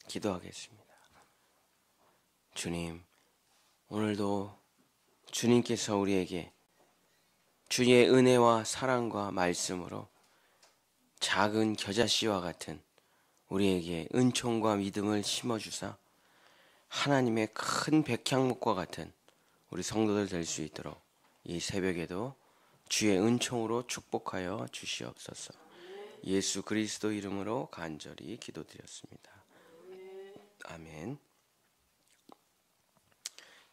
기도하겠습니다. 주님, 오늘도 주님께서 우리에게 주의 은혜와 사랑과 말씀으로 작은 겨자씨와 같은 우리에게 은총과 믿음을 심어주사 하나님의 큰 백향목과 같은 우리 성도들 될 수 있도록 이 새벽에도 주의 은총으로 축복하여 주시옵소서. 예수 그리스도 이름으로 간절히 기도드렸습니다. 아멘.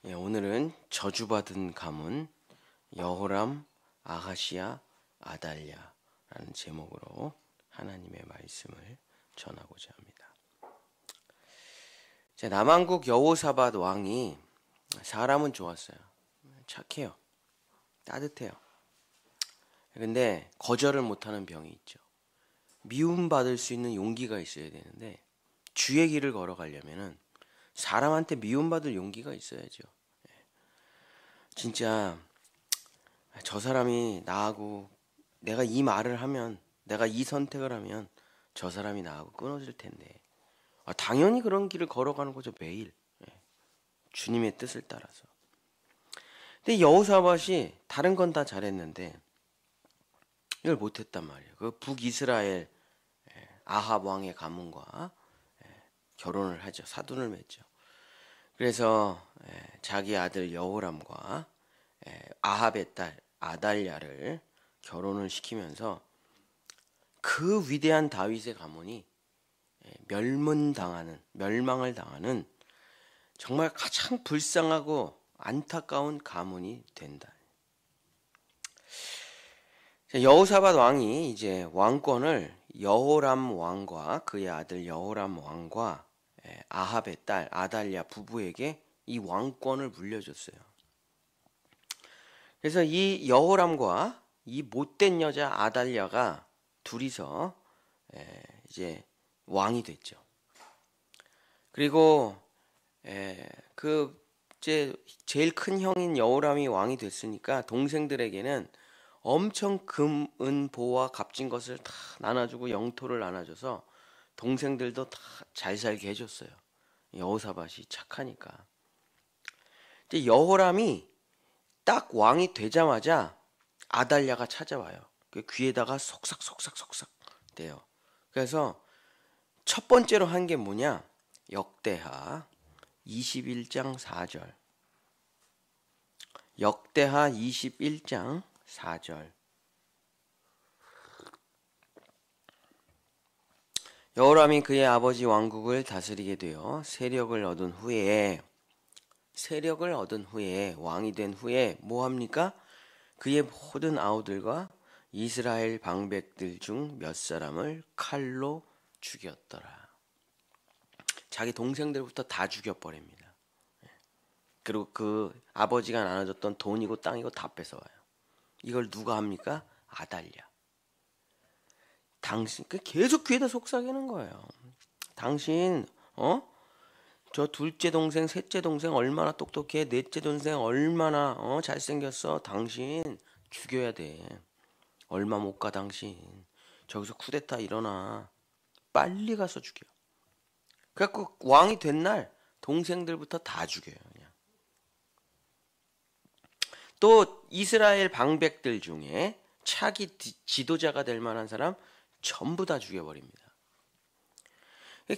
오늘은 저주받은 가문 여호람, 아하시야, 아달랴라는 제목으로 하나님의 말씀을 전하고자 합니다. 남왕국 여호사밧 왕이 사람은 좋았어요. 착해요. 따뜻해요. 근데 거절을 못하는 병이 있죠. 미움받을 수 있는 용기가 있어야 되는데 주의 길을 걸어가려면은 사람한테 미움받을 용기가 있어야죠. 진짜 저 사람이 나하고 내가 이 말을 하면, 내가 이 선택을 하면 저 사람이 나하고 끊어질 텐데 당연히 그런 길을 걸어가는 거죠. 매일 주님의 뜻을 따라서. 근데 여호사밧이 다른 건 다 잘했는데 이걸 못했단 말이에요. 그 북이스라엘 아합 왕의 가문과 결혼을 하죠. 사돈을 맺죠. 그래서 자기 아들 여호람과 아합의 딸 아달랴를 결혼을 시키면서 그 위대한 다윗의 가문이 멸망을 당하는 정말 가장 불쌍하고 안타까운 가문이 된다. 여호사밧 왕이 이제 왕권을 여호람 왕과 그의 아들 여호람 왕과 아합의 딸 아달랴 부부에게 이 왕권을 물려줬어요. 그래서 이 여호람과 이 못된 여자 아달랴가 둘이서 이제 왕이 됐죠. 그리고 그 이제 제일 큰 형인 여호람이 왕이 됐으니까 동생들에게는 엄청 금, 은, 보와 값진 것을 다 나눠주고 영토를 나눠줘서 동생들도 다 잘 살게 해줬어요. 여호사밧이 착하니까. 이제 여호람이 딱 왕이 되자마자 아달랴가 찾아와요. 그 귀에다가 속삭 대요. 그래서 첫 번째로 한 게 뭐냐? 역대하 21장 4절. 역대하 21장 4절. 여호람이 그의 아버지 왕국을 다스리게 되어 세력을 얻은 후에 왕이 된 후에 뭐 합니까? 그의 모든 아우들과 이스라엘 방백들 중 몇 사람을 칼로 죽였더라. 자기 동생들부터 다 죽여버립니다. 그리고 그 아버지가 나눠줬던 돈이고 땅이고 다 뺏어와요. 이걸 누가 합니까? 아달랴. 당신 계속 귀에다 속삭이는 거예요. 당신 저 둘째 동생, 셋째 동생 얼마나 똑똑해, 넷째 동생 얼마나 잘생겼어. 당신 죽여야 돼. 얼마 못 가 당신. 저기서 쿠데타 일어나. 빨리 가서 죽여. 그래갖고 왕이 된 날 동생들부터 다 죽여요. 그냥. 또 이스라엘 방백들 중에 차기 지도자가 될 만한 사람 전부 다 죽여버립니다.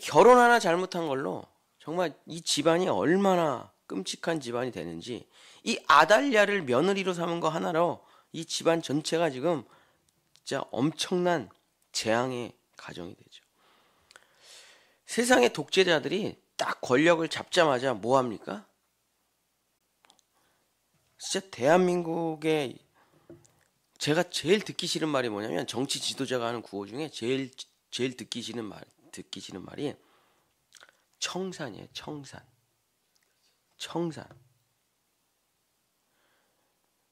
결혼 하나 잘못한 걸로 정말 이 집안이 얼마나 끔찍한 집안이 되는지, 이 아달랴를 며느리로 삼은 거 하나로 이 집안 전체가 지금 진짜 엄청난 재앙의 가정이 되죠. 세상의 독재자들이 딱 권력을 잡자마자 뭐 합니까? 진짜 대한민국의 제가 제일 듣기 싫은 말이 뭐냐면, 정치 지도자가 하는 구호 중에 제일 듣기 싫은 말이 청산이에요. 청산.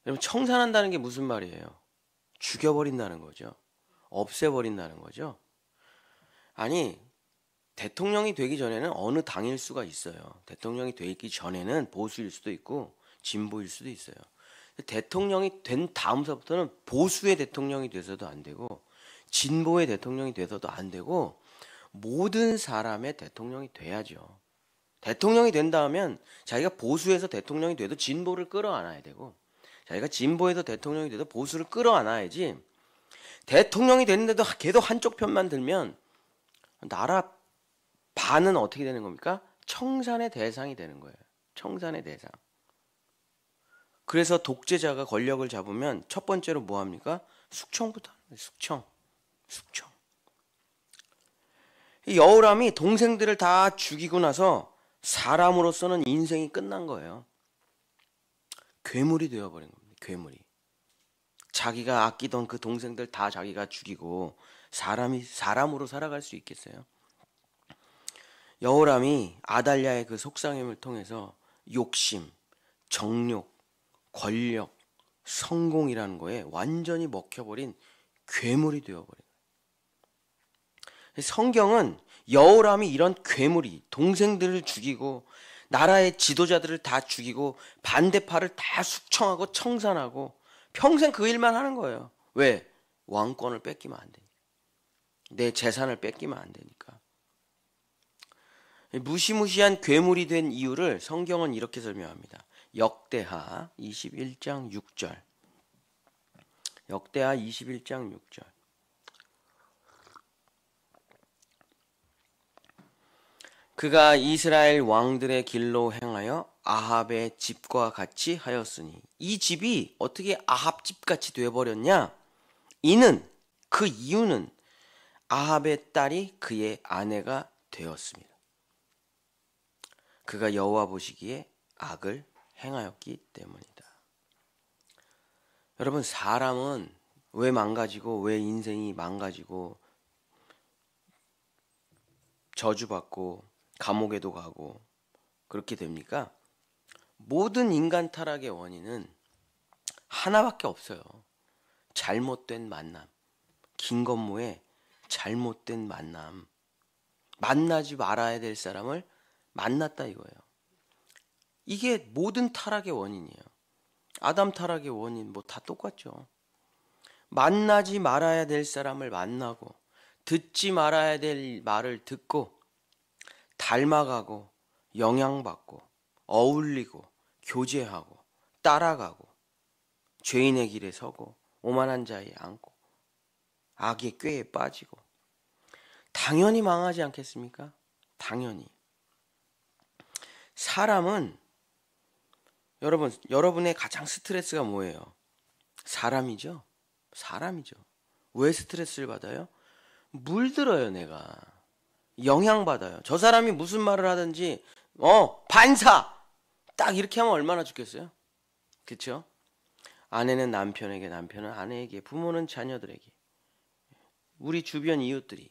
여러분, 청산한다는 게 무슨 말이에요? 죽여버린다는 거죠. 없애버린다는 거죠. 아니, 대통령이 되기 전에는 어느 당일 수가 있어요. 대통령이 되기 전에는 보수일 수도 있고 진보일 수도 있어요. 대통령이 된 다음서부터는 보수의 대통령이 돼서도 안 되고 진보의 대통령이 돼서도 안 되고 모든 사람의 대통령이 돼야죠. 대통령이 된다 하면 자기가 보수에서 대통령이 돼도 진보를 끌어안아야 되고, 자기가 진보에서 대통령이 돼도 보수를 끌어안아야지, 대통령이 됐는데도 걔도 한쪽 편만 들면 나라 반은 어떻게 되는 겁니까? 청산의 대상이 되는 거예요. 청산의 대상. 그래서 독재자가 권력을 잡으면 첫 번째로 뭐 합니까? 숙청부터 하는 거예요. 숙청. 이 여호람이 동생들을 다 죽이고 나서 사람으로서는 인생이 끝난 거예요. 괴물이 되어버린 겁니다. 괴물이. 자기가 아끼던 그 동생들 다 자기가 죽이고 사람으로 살아갈 수 있겠어요? 여호람이 아달랴의 그 속상임을 통해서 욕심, 정욕, 권력, 성공이라는 거에 완전히 먹혀버린 괴물이 되어버린 거예요. 성경은 여호람이 이런 괴물이 동생들을 죽이고 나라의 지도자들을 다 죽이고 반대파를 다 숙청하고 청산하고 평생 그 일만 하는 거예요. 왜? 왕권을 뺏기면 안 되니까. 내 재산을 뺏기면 안 되니까. 무시무시한 괴물이 된 이유를 성경은 이렇게 설명합니다. 역대하 21장 6절. 역대하 21장 6절. 그가 이스라엘 왕들의 길로 행하여 아합의 집과 같이 하였으니, 이 집이 어떻게 아합 집같이 되어버렸냐? 그 이유는 아합의 딸이 그의 아내가 되었습니다. 그가 여호와 보시기에 악을 행하였기 때문이다. 여러분, 사람은 왜 망가지고, 왜 인생이 망가지고 저주받고 감옥에도 가고 그렇게 됩니까? 모든 인간 타락의 원인은 하나밖에 없어요. 잘못된 만남. 김건모의 잘못된 만남. 만나지 말아야 될 사람을 만났다 이거예요. 이게 모든 타락의 원인이에요. 아담 타락의 원인 뭐 다 똑같죠. 만나지 말아야 될 사람을 만나고 듣지 말아야 될 말을 듣고 닮아가고 영향받고 어울리고 교제하고 따라가고 죄인의 길에 서고 오만한 자에 앉고 악의 꾀에 빠지고 당연히 망하지 않겠습니까? 당연히. 사람은 여러분의 가장 스트레스가 뭐예요? 사람이죠. 왜 스트레스를 받아요? 물들어요, 내가. 영향받아요. 저 사람이 무슨 말을 하든지 반사! 딱 이렇게 하면 얼마나 좋겠어요? 그렇죠? 아내는 남편에게, 남편은 아내에게, 부모는 자녀들에게, 우리 주변 이웃들이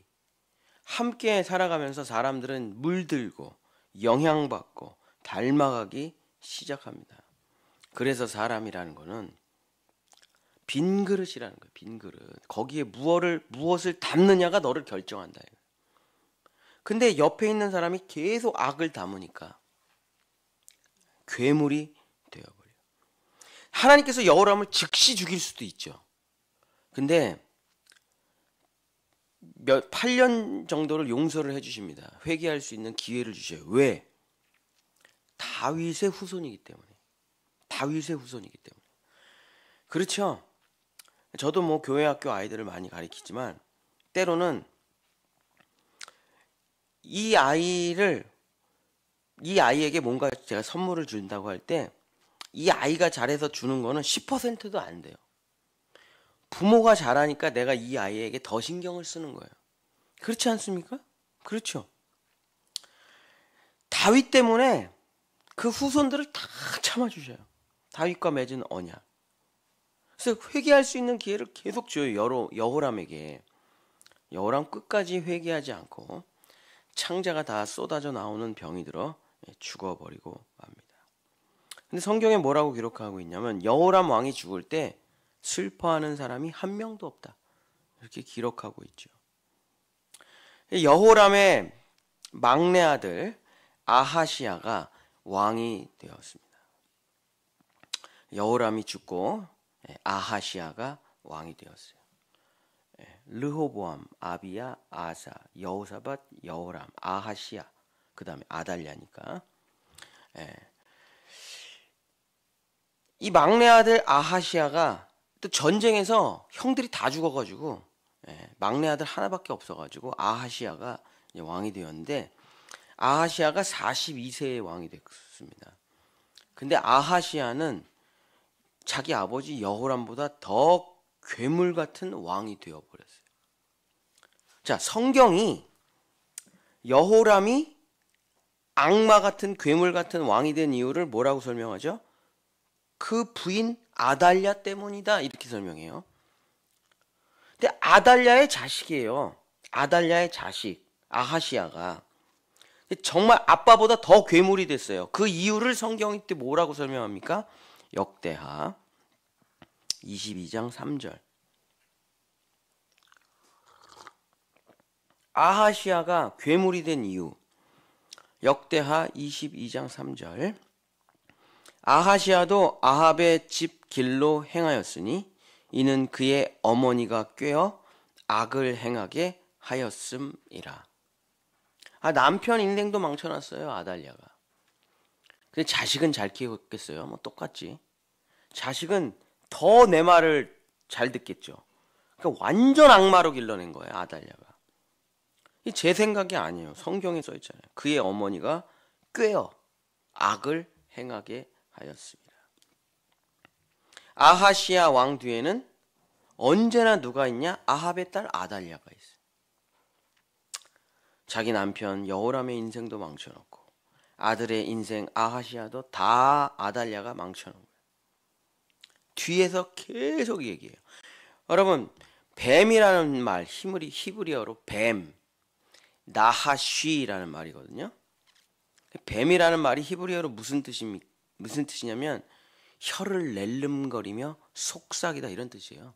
함께 살아가면서 사람들은 물들고 영향받고 닮아가기 시작합니다. 그래서 사람이라는 거는 빈 그릇이라는 거예요. 빈 그릇. 거기에 무엇을 담느냐가 너를 결정한다. 근데 옆에 있는 사람이 계속 악을 담으니까 괴물이 되어버려요. 하나님께서 여호람을 즉시 죽일 수도 있죠. 근데 8년 정도를 용서를 해주십니다. 회개할 수 있는 기회를 주셔요. 왜? 다윗의 후손이기 때문에. 그렇죠. 저도 뭐 교회 학교 아이들을 많이 가르치지만 때로는 이 아이에게 뭔가 제가 선물을 준다고 할 때 이 아이가 잘해서 주는 거는 10%도 안 돼요. 부모가 잘하니까 내가 이 아이에게 더 신경을 쓰는 거예요. 그렇지 않습니까? 그렇죠. 다윗 때문에 그 후손들을 다 참아주셔요. 다윗과 맺은 언약. 그래서 회개할 수 있는 기회를 계속 줘요. 여호람에게. 여호람 끝까지 회개하지 않고 창자가 다 쏟아져 나오는 병이 들어 죽어버리고 맙니다. 근데 성경에 뭐라고 기록하고 있냐면 여호람 왕이 죽을 때 슬퍼하는 사람이 한 명도 없다. 이렇게 기록하고 있죠. 여호람의 막내 아들 아하시야가 왕이 되었습니다. 여호람이 죽고 아하시야가 왕이 되었어요. 르호보암, 아비야, 아사, 여호사밧, 여호람, 아하시야. 그 다음에 아달랴니까. 예. 이 막내 아들 아하시야가 또 전쟁에서 형들이 다 죽어가지고 막내 아들 하나밖에 없어가지고 아하시야가 왕이 되었는데 아하시야가 42세의 왕이 됐습니다. 근데 아하시야는 자기 아버지 여호람보다 더 괴물 같은 왕이 되어버렸어요. 자, 성경이 여호람이 악마 같은 괴물 같은 왕이 된 이유를 뭐라고 설명하죠? 그 부인 아달랴 때문이다 이렇게 설명해요. 근데 아달랴의 자식이에요. 아달랴의 자식 아하시야가 정말 아빠보다 더 괴물이 됐어요. 그 이유를 성경이 때 뭐라고 설명합니까? 역대하 22장 3절. 아하시야가 괴물이 된 이유. 역대하 22장 3절. 아하시야도 아합의 집 길로 행하였으니 이는 그의 어머니가 꾀어 악을 행하게 하였음이라. 남편 인생도 망쳐놨어요, 아달랴가. 근데 자식은 잘 키웠겠어요? 뭐 똑같지. 자식은 더 내 말을 잘 듣겠죠. 그러니까 완전 악마로 길러낸 거예요, 아달랴가. 이 제 생각이 아니에요. 성경에 써 있잖아요. 그의 어머니가 꾀어 악을 행하게 하였습니다. 아하시야 왕 뒤에는 언제나 누가 있냐? 아합의 딸 아달랴가 있어요. 자기 남편 여호람의 인생도 망쳐놓고 아들의 인생 아하시야도 다 아달랴가 망쳐놓은 거예요. 뒤에서 계속 얘기해요. 여러분, 뱀이라는 말, 히브리어로 뱀, 나하쉬라는 말이거든요. 뱀이라는 말이 히브리어로 무슨 뜻이냐면 혀를 낼름거리며 속삭이다 이런 뜻이에요.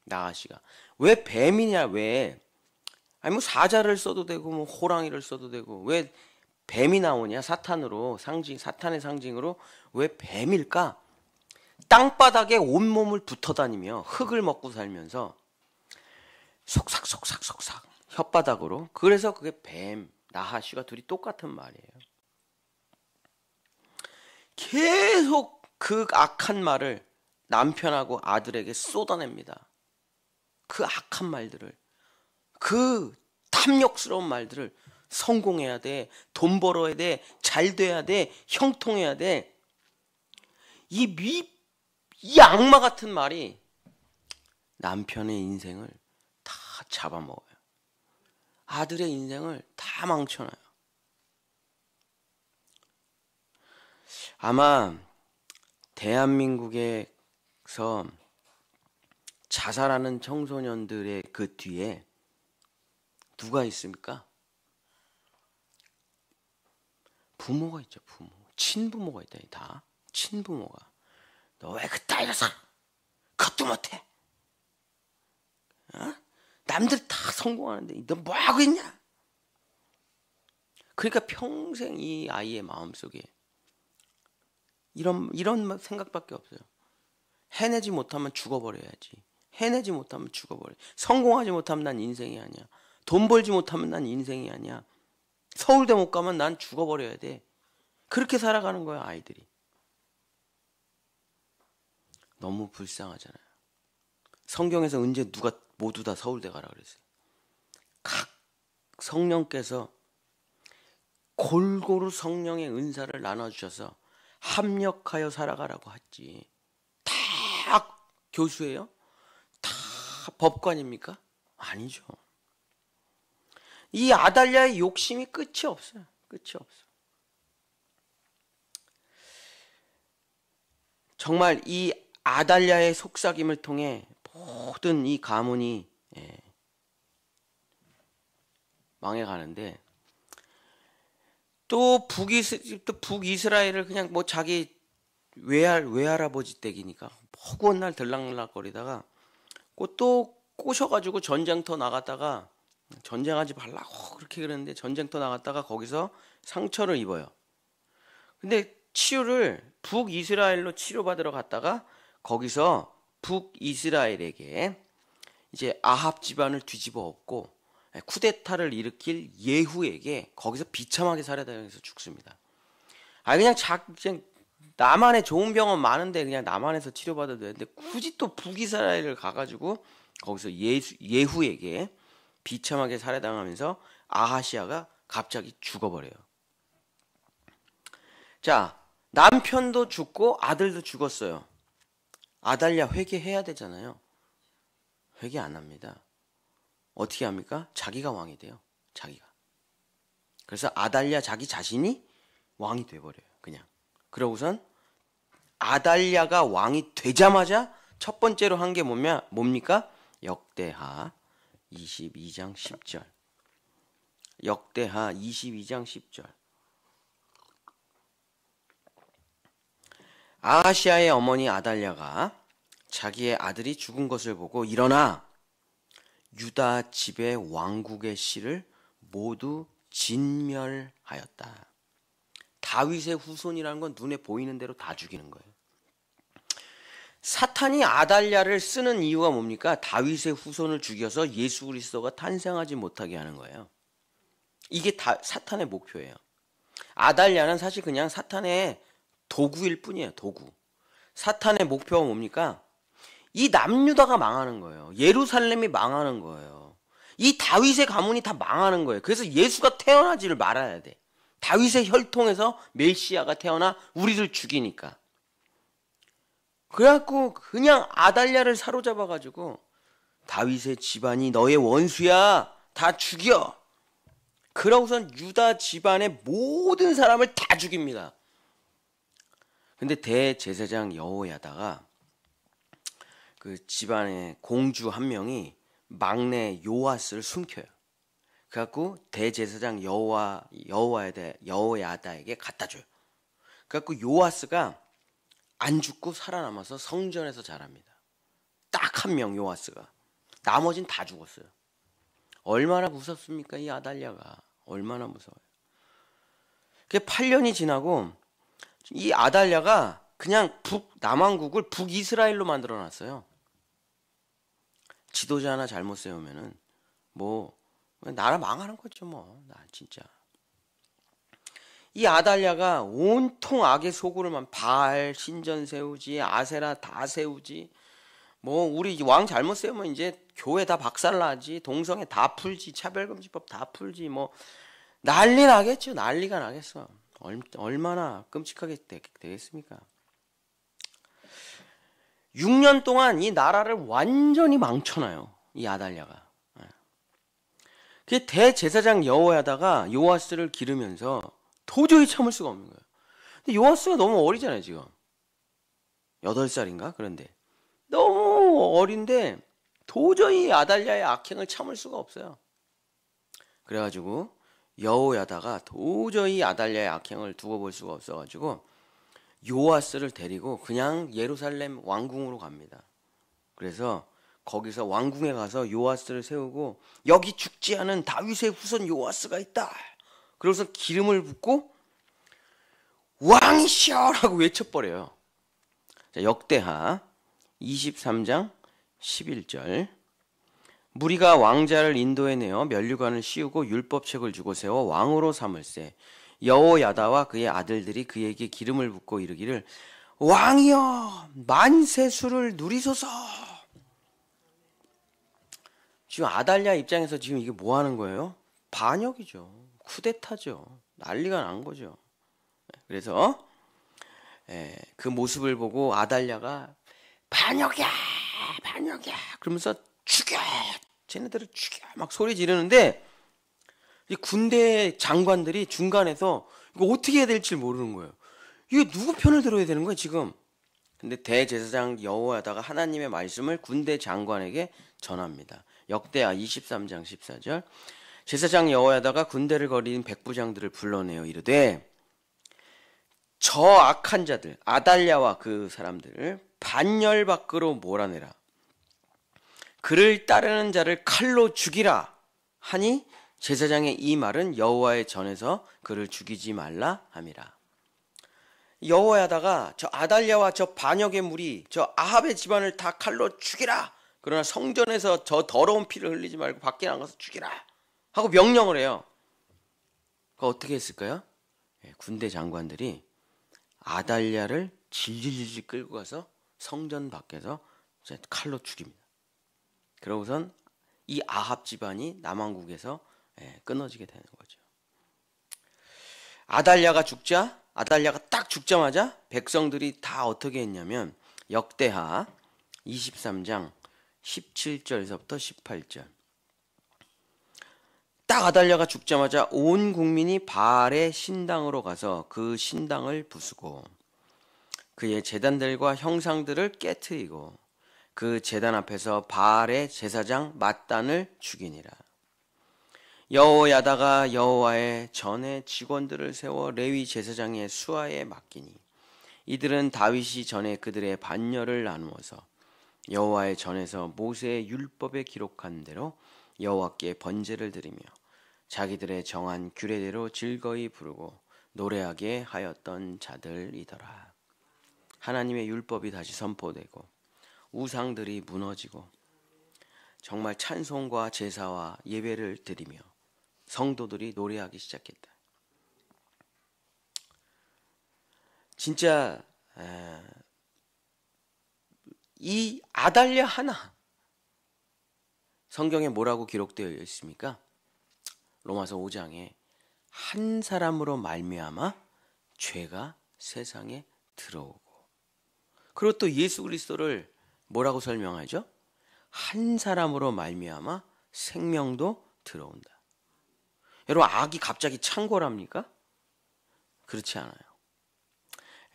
나하시가. 왜 뱀이냐? 왜? 아니 뭐 사자를 써도 되고 뭐 호랑이를 써도 되고 왜 뱀이 나오냐? 사탄으로 사탄의 상징으로 왜 뱀일까? 땅바닥에 온몸을 붙어 다니며 흙을 먹고 살면서 속삭 혓바닥으로. 그래서 그게 뱀, 나하시가 둘이 똑같은 말이에요. 계속 그 악한 말을 남편하고 아들에게 쏟아냅니다. 그 악한 말들을, 그 탐욕스러운 말들을 성공해야 돼, 돈 벌어야 돼, 잘 돼야 돼, 형통해야 돼. 이 악마 같은 말이 남편의 인생을 다 잡아먹어요. 아들의 인생을 다 망쳐놔요. 아마 대한민국에서 자살하는 청소년들의 그 뒤에 누가 있습니까? 부모가 있죠. 부모. 친부모가 있다. 다 친부모가. 너 왜 그따위 녀석 그것도 못해? 어? 남들 다 성공하는데 너 뭐하고 있냐? 그러니까 평생 이 아이의 마음속에 이런 생각밖에 없어요. 해내지 못하면 죽어버려야지. 해내지 못하면 죽어버려. 성공하지 못하면 난 인생이 아니야. 돈 벌지 못하면 난 인생이 아니야. 서울대 못 가면 난 죽어버려야 돼. 그렇게 살아가는 거야, 아이들이. 너무 불쌍하잖아요. 성경에서 언제 누가 모두 다 서울대 가라 그랬어요. 각 성령께서 골고루 성령의 은사를 나눠주셔서 합력하여 살아가라고 했지. 다 교수예요? 다 법관입니까? 아니죠. 이 아달랴의 욕심이 끝이 없어요. 끝이 없어. 정말 이 아달랴의 속삭임을 통해 모든 이 가문이 망해가는데 또 북이스라엘을 그냥 뭐 자기 외할아버지 댁이니까 허구한 날 들락날락거리다가 또 꼬셔가지고 전쟁터 나갔다가 전쟁하지 말라고 그렇게 그랬는데 전쟁터 나갔다가 거기서 상처를 입어요. 근데 치유를 북이스라엘로 치료받으러 갔다가 거기서 북이스라엘에게 이제 아합 집안을 뒤집어 엎고 쿠데타를 일으킬 예후에게 거기서 비참하게 살해당해서 죽습니다. 그냥 남한에 좋은 병원 많은데 그냥 남한에서 치료받아도 되는데 굳이 또 북이스라엘을 가가지고 거기서 예후에게 비참하게 살해당하면서 아하시아가 갑자기 죽어버려요. 자, 남편도 죽고 아들도 죽었어요. 아달랴 회개해야 되잖아요. 회개 안 합니다. 어떻게 합니까? 자기가 왕이 돼요. 자기가. 그래서 아달랴 자기 자신이 왕이 돼버려요. 그냥. 그러고선 아달랴가 왕이 되자마자 첫 번째로 한 게 뭡니까? 역대하 22장 10절. 역대하 22장 10절. 아하시아의 어머니 아달랴가 자기의 아들이 죽은 것을 보고 일어나 유다 집의 왕국의 씨를 모두 진멸하였다. 다윗의 후손이라는 건 눈에 보이는 대로 다 죽이는 거예요. 사탄이 아달랴를 쓰는 이유가 뭡니까? 다윗의 후손을 죽여서 예수 그리스도가 탄생하지 못하게 하는 거예요. 이게 다 사탄의 목표예요. 아달랴는 사실 그냥 사탄의 도구일 뿐이에요. 도구. 사탄의 목표가 뭡니까? 이 남유다가 망하는 거예요. 예루살렘이 망하는 거예요. 이 다윗의 가문이 다 망하는 거예요. 그래서 예수가 태어나지를 말아야 돼. 다윗의 혈통에서 메시아가 태어나 우리를 죽이니까. 그래갖고 그냥 아달랴를 사로잡아가지고 다윗의 집안이 너의 원수야. 다 죽여. 그러고선 유다 집안의 모든 사람을 다 죽입니다. 근데 대제사장 여호야다가 그 집안의 공주 한 명이 막내 요아스를 숨겨요. 그래갖고 대제사장 여호야다에게 갖다 줘요. 그래갖고 요아스가 안 죽고 살아남아서 성전에서 자랍니다. 딱 한 명 요아스가. 나머진 다 죽었어요. 얼마나 무섭습니까? 이 아달랴가. 얼마나 무서워요. 그게 8년이 지나고 이 아달랴가 그냥 남왕국을 북이스라엘로 만들어놨어요. 지도자 하나 잘못 세우면은 뭐 나라 망하는 거죠 뭐. 나 진짜. 이 아달랴가 온통 악의 소굴을만 바알 신전 세우지, 아세라 다 세우지. 뭐 우리 왕 잘못 세우면 이제 교회 다 박살나지, 동성애 다 풀지, 차별금지법 다 풀지. 뭐 난리 나겠죠. 난리가 나겠어. 얼마나 끔찍하게 되겠습니까? 6년 동안 이 나라를 완전히 망쳐놔요. 이 아달랴가. 그 대제사장 여호야다가 요아스를 기르면서 도저히 참을 수가 없는 거예요. 근데 요아스가 너무 어리잖아요, 지금. 8살인가? 그런데. 너무 어린데 도저히 아달랴의 악행을 참을 수가 없어요. 그래가지고 여호야다가 도저히 아달랴의 악행을 두고 볼 수가 없어가지고 요아스를 데리고 그냥 예루살렘 왕궁으로 갑니다. 그래서 거기서 왕궁에 가서 요아스를 세우고 여기 죽지 않은 다윗의 후손 요아스가 있다. 그래서 기름을 붓고 왕이시여라고 외쳐버려요. 자, 역대하 23장 11절. 무리가 왕자를 인도해내어 면류관을 씌우고 율법책을 주고 세워 왕으로 삼을세. 여호야다와 그의 아들들이 그에게 기름을 붓고 이르기를 왕이여 만세수를 누리소서. 지금 아달랴 입장에서 지금 이게 뭐 하는 거예요? 반역이죠. 쿠데타죠. 난리가 난 거죠. 그래서 그 모습을 보고 아달랴가 반역이야 반역이야 그러면서 죽여 쟤네들을 죽여 막 소리 지르는데 이 군대 장관들이 중간에서 이거 어떻게 해야 될지 모르는 거예요. 이거 누구 편을 들어야 되는 거예요 지금. 근데 대제사장 여호야다가 하나님의 말씀을 군대 장관에게 전합니다. 역대하 23장 14절. 제사장 여호야다가 군대를 거린 백부장들을 불러내어 이르되 저 악한 자들 아달랴와 그 사람들을 반열 밖으로 몰아내라. 그를 따르는 자를 칼로 죽이라 하니 제사장의 이 말은 여호와의 전에서 그를 죽이지 말라 함이라. 여호야다가 저 아달랴와 저 반역의 무리 저 아합의 집안을 다 칼로 죽이라 그러나 성전에서 저 더러운 피를 흘리지 말고 밖에 나가서 죽이라 하고 명령을 해요. 그 어떻게 했을까요? 군대 장관들이 아달랴를 질질질질 끌고 가서 성전 밖에서 이제 칼로 죽입니다. 그러고선 이 아합 집안이 남왕국에서 끊어지게 되는 거죠. 아달랴가 딱 죽자마자 백성들이 다 어떻게 했냐면 역대하 23장 17절에서부터 18절. 딱 아달랴가 죽자마자 온 국민이 바알의 신당으로 가서 그 신당을 부수고 그의 제단들과 형상들을 깨트리고 그 제단 앞에서 바알의 제사장 맏단을 죽이니라. 여호야다가 여호와의 전에 직원들을 세워 레위 제사장의 수하에 맡기니 이들은 다윗이 전에 그들의 반열을 나누어서 여호와의 전에서 모세의 율법에 기록한 대로 여호와께 번제를 드리며 자기들의 정한 규례대로 즐거이 부르고 노래하게 하였던 자들이더라. 하나님의 율법이 다시 선포되고 우상들이 무너지고 정말 찬송과 제사와 예배를 드리며 성도들이 노래하기 시작했다. 진짜 이 아달랴 하나 성경에 뭐라고 기록되어 있습니까? 로마서 5장에 한 사람으로 말미암아 죄가 세상에 들어오고, 그리고 또 예수 그리스도를 뭐라고 설명하죠? 한 사람으로 말미암아 생명도 들어온다. 여러분, 악이 갑자기 창궐합니까? 그렇지 않아요.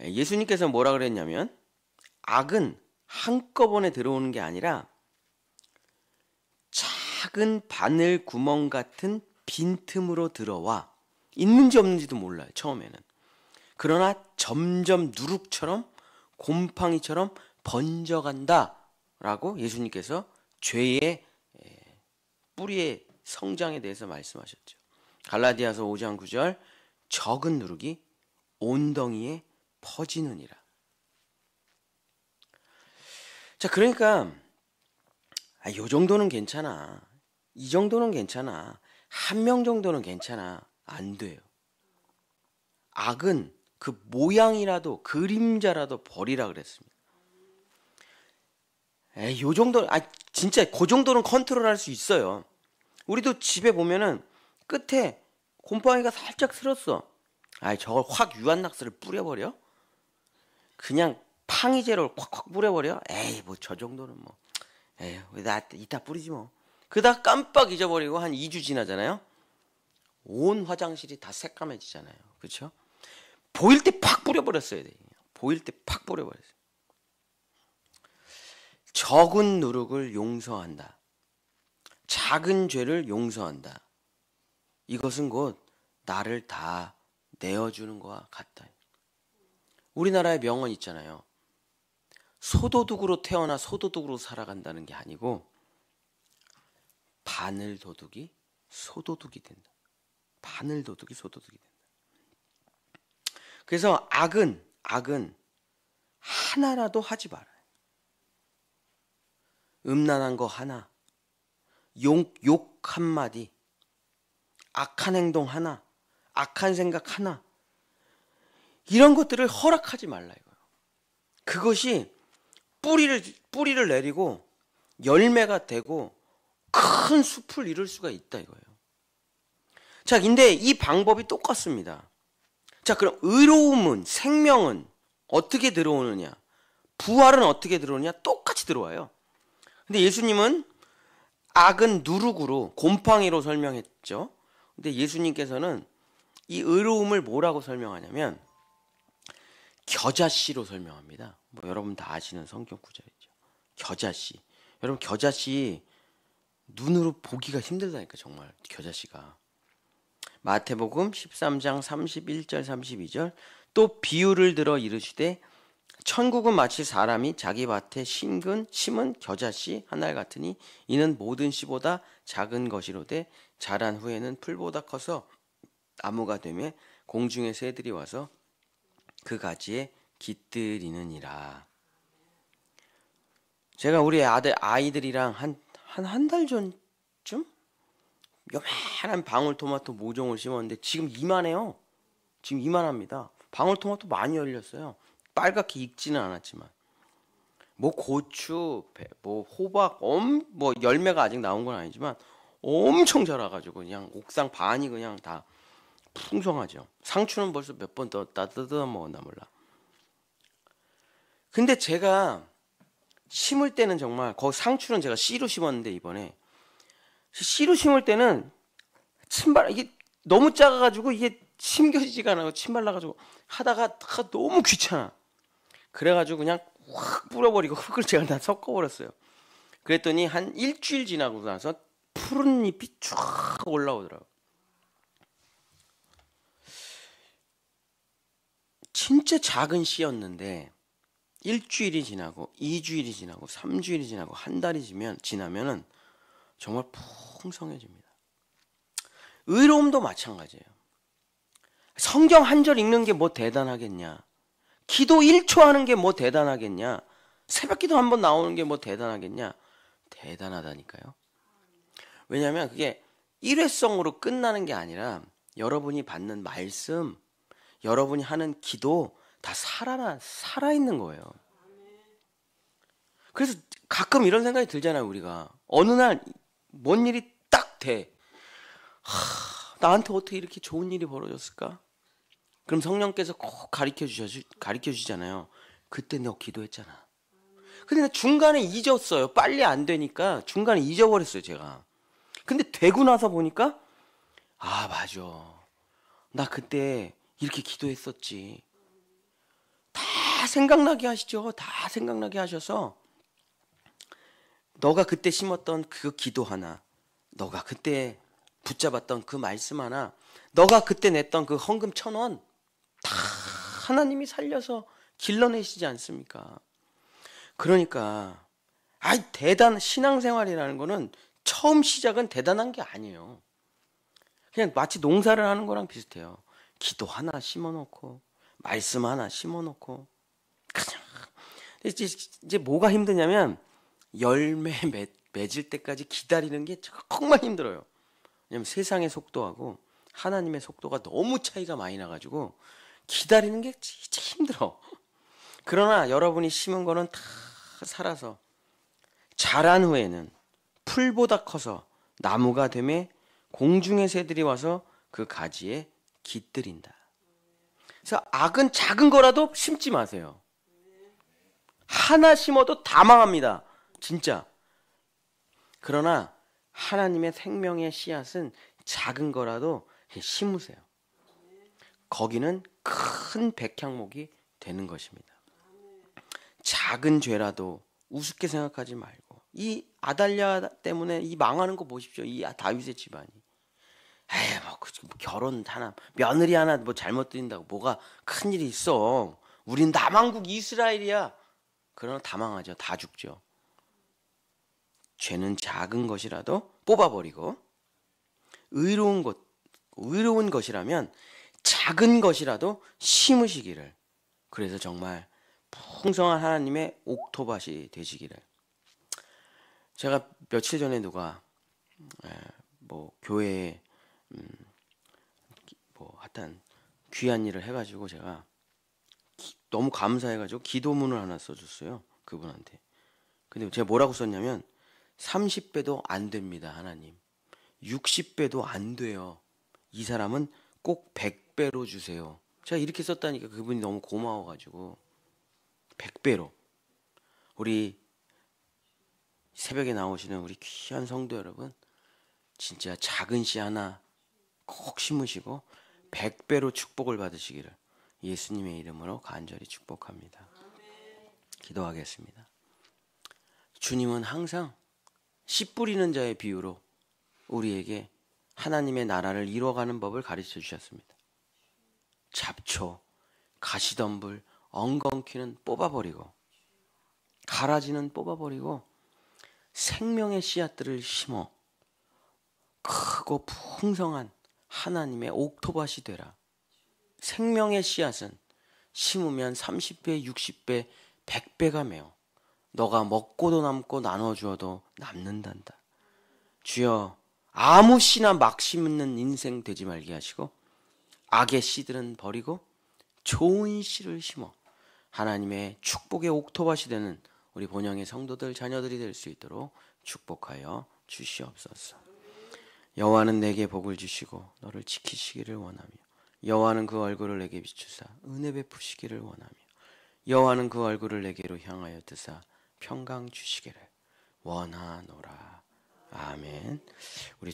예수님께서 뭐라 그랬냐면 악은 한꺼번에 들어오는 게 아니라 작은 바늘 구멍 같은 빈틈으로 들어와 있는지 없는지도 몰라요, 처음에는. 그러나 점점 누룩처럼 곰팡이처럼 번져간다라고 예수님께서 죄의 뿌리의 성장에 대해서 말씀하셨죠. 갈라디아서 5장 9절, 적은 누룩이 온덩이에 퍼지느니라. 자, 그러니까 요 정도는 괜찮아, 이 정도는 괜찮아, 한 명 정도는 괜찮아, 안 돼요. 악은 그 모양이라도 그림자라도 버리라 그랬습니다. 요 정도, 진짜 그 정도는 컨트롤할 수 있어요. 우리도 집에 보면은 끝에 곰팡이가 살짝 슬었어. 저걸 확 유한낙스를 뿌려버려? 그냥 팡이제로를 콱콱 뿌려버려? 뭐 저 정도는 뭐 나 이따 뿌리지 뭐. 그러다 깜빡 잊어버리고 한 2주 지나잖아요. 온 화장실이 다 새까매지잖아요. 그렇죠? 보일 때 팍 뿌려버렸어야 돼. 보일 때 팍 뿌려버렸어요. 적은 누룩을 용서한다. 작은 죄를 용서한다. 이것은 곧 나를 다 내어주는 것과 같다. 우리나라의 명언 있잖아요. 소도둑으로 태어나 소도둑으로 살아간다는 게 아니고 바늘 도둑이 소도둑이 된다. 바늘 도둑이 소도둑이 된다. 그래서 악은 하나라도 하지 말아요. 음란한 거 하나, 욕 한마디, 악한 행동 하나, 악한 생각 하나, 이런 것들을 허락하지 말라 이거예요. 그것이 뿌리를 내리고 열매가 되고 큰 숲을 이룰 수가 있다 이거예요. 자, 근데 이 방법이 똑같습니다. 자, 그럼 의로움은, 생명은 어떻게 들어오느냐? 부활은 어떻게 들어오느냐? 똑같이 들어와요. 근데 예수님은 악은 누룩으로, 곰팡이로 설명했죠. 근데 예수님께서는 이 의로움을 뭐라고 설명하냐면 겨자씨로 설명합니다. 여러분 다 아시는 성경 구절이죠. 겨자씨. 여러분, 겨자씨 눈으로 보기가 힘들다니까, 정말. 겨자씨가. 마태복음 13장 31절 32절, 또 비유를 들어 이르시되 천국은 마치 사람이 자기 밭에 심은 겨자씨 한 알 같으니 이는 모든 씨보다 작은 것이로되 자란 후에는 풀보다 커서 나무가 되며 공중의 새들이 와서 그 가지에 깃들이느니라. 제가 우리 아이들이랑 한 달 전쯤 요만한 방울토마토 모종을 심었는데 지금 이만해요. 지금 이만합니다. 방울토마토 많이 열렸어요. 빨갛게 익지는 않았지만 뭐 고추, 뭐 호박, 뭐 열매가 아직 나온 건 아니지만 엄청 자라가지고 그냥 옥상 반이 그냥 다 풍성하죠. 상추는 벌써 몇 번 더 뜯어 먹었나 몰라. 근데 제가 심을 때는 정말 거기 상추는 제가 씨로 심었는데 이번에 씨로 심을 때는 침발 이게 너무 작아가지고 이게 심겨지지가 않아요. 침 발라가지고 하다가 너무 귀찮아. 그래가지고 그냥 확 뿌려버리고 흙을 제가 다 섞어버렸어요. 그랬더니 한 일주일 지나고 나서 푸른 잎이 쫙 올라오더라고. 진짜 작은 씨였는데 일주일이 지나고 2주일이 지나고 3주일이 지나고 한 달이 지나면은 정말 풍성해집니다. 의로움도 마찬가지예요. 성경 한 절 읽는 게 뭐 대단하겠냐? 기도 1초 하는 게 뭐 대단하겠냐? 새벽기도 한 번 나오는 게 뭐 대단하겠냐? 대단하다니까요. 왜냐하면 그게 일회성으로 끝나는 게 아니라 여러분이 받는 말씀, 여러분이 하는 기도 다 살아있는 거예요. 그래서 가끔 이런 생각이 들잖아요. 우리가 어느 날 뭔 일이 딱 돼. 나한테 어떻게 이렇게 좋은 일이 벌어졌을까? 그럼 성령께서 꼭 가르쳐 주시잖아요. 그때 너 기도했잖아. 근데 나 중간에 잊었어요. 빨리 안 되니까 중간에 잊어버렸어요, 제가. 근데 되고 나서 보니까 맞아. 나 그때 이렇게 기도했었지. 다 생각나게 하시죠. 다 생각나게 하셔서 너가 그때 심었던 그 기도 하나, 너가 그때 붙잡았던 그 말씀 하나, 너가 그때 냈던 그 헌금 1,000원 다 하나님이 살려서 길러내시지 않습니까? 그러니까 신앙생활이라는 거는 처음 시작은 대단한 게 아니에요. 그냥 마치 농사를 하는 거랑 비슷해요. 기도 하나 심어놓고 말씀 하나 심어놓고 그냥 이제 뭐가 힘드냐면 열매 맺을 때까지 기다리는 게 정말 힘들어요. 왜냐면 세상의 속도하고 하나님의 속도가 너무 차이가 많이 나가지고 기다리는 게 진짜 힘들어. 그러나 여러분이 심은 거는 다 살아서 자란 후에는 풀보다 커서 나무가 되매 공중의 새들이 와서 그 가지에 깃들인다. 그래서 악은 작은 거라도 심지 마세요. 하나 심어도 다 망합니다. 진짜. 그러나 하나님의 생명의 씨앗은 작은 거라도 심으세요. 거기는 큰 백향목이 되는 것입니다. 작은 죄라도 우습게 생각하지 말고 이 아달랴 때문에 이 망하는 거 보십시오. 이 다윗의 집안이. 뭐 결혼 하나 며느리 하나 뭐 잘못 드린다고 뭐가 큰일이 있어. 우린 남왕국 이스라엘이야. 그러나 다 망하죠. 다 죽죠. 죄는 작은 것이라도 뽑아버리고 의로운 것이라면 작은 것이라도 심으시기를. 그래서 정말 풍성한 하나님의 옥토밭이 되시기를. 제가 며칠 전에 누가 뭐 교회에 뭐 하여튼 귀한 일을 해가지고 제가 너무 감사해가지고 기도문을 하나 써줬어요. 그분한테. 근데 제가 뭐라고 썼냐면 30배도 안 됩니다. 하나님. 60배도 안 돼요. 이 사람은 꼭 100배로 주세요. 제가 이렇게 썼다니까 그분이 너무 고마워가지고 100배로. 우리 새벽에 나오시는 우리 귀한 성도 여러분, 진짜 작은 씨 하나 꼭 심으시고 100배로 축복을 받으시기를 예수님의 이름으로 간절히 축복합니다. 기도하겠습니다. 주님은 항상 씨 뿌리는 자의 비유로 우리에게 하나님의 나라를 이루어가는 법을 가르쳐 주셨습니다. 잡초, 가시덤불, 엉겅퀴는 뽑아버리고 가라지는 뽑아버리고 생명의 씨앗들을 심어 크고 풍성한 하나님의 옥토밭이 되라. 생명의 씨앗은 심으면 30배, 60배, 100배가 메어 너가 먹고도 남고 나눠주어도 남는단다. 주여, 아무 씨나 막 심는 인생 되지 말게 하시고 악의 씨들은 버리고 좋은 씨를 심어 하나님의 축복의 옥토밭이 되는 우리 본영의 성도들 자녀들이 될 수 있도록 축복하여 주시옵소서. 여호와는 내게 복을 주시고 너를 지키시기를 원하며 여호와는 그 얼굴을 내게 비추사 은혜 베푸시기를 원하며 여호와는 그 얼굴을 내게로 향하여 드사 평강 주시기를 원하노라. 아멘. 우리